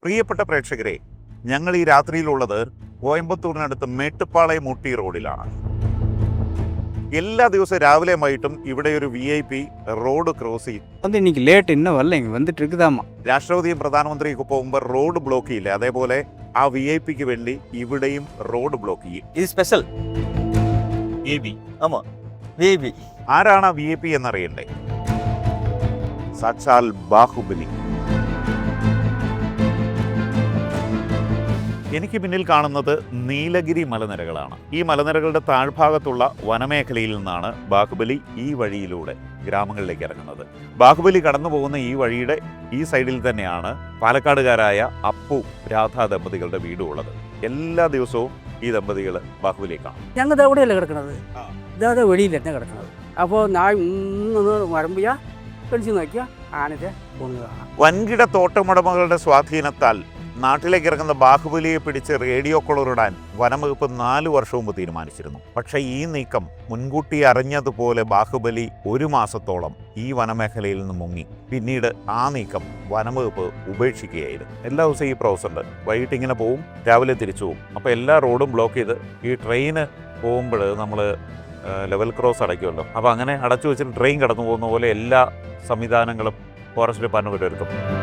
പ്രിയപ്പെട്ട പ്രേക്ഷകരെ, ഞങ്ങൾ ഈ രാത്രിയിലുള്ളത് കോയമ്പത്തൂരിനടുത്ത് മേട്ടുപ്പാളയം ഊട്ടി റോഡിലാണ്. എല്ലാ ദിവസവും രാവിലെയും വൈകിട്ടും ഇവിടെ ഒരു VIP റോഡ് ക്രോസ് ചെയ്യും. இன்னைக்கு லேட் இன்னும் வரல, இங்கே வந்துட்டு இருக்குதாமா. രാഷ്ട്രപതിയും പ്രധാനമന്ത്രിയൊക്കെ പോകുമ്പോൾ റോഡ് ബ്ലോക്ക് ചെയ്യില്ല, അതേപോലെ ആ VIP വേണ്ടി ഇവിടെയും റോഡ് ബ്ലോക്ക് ചെയ്യും. இது ஸ்பெஷல் ஏபி. ஆமாம், விஐபி. ആരാണ് ആ VIP എന്നറിയണ്ടേ? സാക്ഷാൽ ബാഹുബലി. എനിക്ക് പിന്നിൽ കാണുന്നത് നീലഗിരി മലനിരകളാണ്. ഈ മലനിരകളുടെ താഴ്ഭാഗത്തുള്ള വനമേഖലയിൽ നിന്നാണ് ബാഹുബലി ഈ വഴിയിലൂടെ ഗ്രാമങ്ങളിലേക്ക് ഇറങ്ങുന്നത്. ബാഹുബലി കടന്നു പോകുന്ന ഈ വഴിയുടെ ഈ സൈഡിൽ തന്നെയാണ് പാലക്കാടുകാരായ അപ്പു രാധ ദമ്പതികളുടെ വീടും ഉള്ളത്. എല്ലാ ദിവസവും ഈ ദമ്പതികൾ ബാഹുബലിയെ കാണും. ഞങ്ങൾ എവിടെയല്ല കിടക്കുന്നത്, ഇതവിടെ വെളിയിൽ തന്നെ കിടക്കുന്നത്. അപ്പോൾ ഞാൻ വരുമ്പോൾ കടിച്ചു നോക്കിയാൽ ആനത്തെ പോകുന്നതാണ്. വൻകിട തോട്ടമുടമകളുടെ സ്വാധീനത്താൽ നാട്ടിലേക്ക് ഇറങ്ങുന്ന ബാഹുബലിയെ പിടിച്ച് റേഡിയോ കോളറിടാൻ വനംവകുപ്പ് 4 വർഷം മുമ്പ് തീരുമാനിച്ചിരുന്നു. പക്ഷേ ഈ നീക്കം മുൻകൂട്ടി അറിഞ്ഞതുപോലെ ബാഹുബലി 1 മാസത്തോളം ഈ വനമേഖലയിൽ നിന്ന് മുങ്ങി. പിന്നീട് ആ നീക്കം വനംവകുപ്പ് ഉപേക്ഷിക്കുകയായിരുന്നു. എല്ലാ ദിവസവും ഈ പ്രോസസ്സുണ്ട്. വൈകിട്ട് ഇങ്ങനെ പോവും, രാവിലെ തിരിച്ചു പോവും. അപ്പോൾ എല്ലാ റോഡും ബ്ലോക്ക് ചെയ്ത് ഈ ട്രെയിന് പോകുമ്പോൾ നമ്മൾ ലെവൽ ക്രോസ് അടയ്ക്കുമല്ലോ, അപ്പോൾ അങ്ങനെ അടച്ചു വെച്ചിട്ട് ട്രെയിൻ കടന്നു പോകുന്ന പോലെ എല്ലാ സംവിധാനങ്ങളും ഫോറസ്റ്റ് ഡിപ്പാർട്ട്മെൻറ്റ് ഒരുക്കും.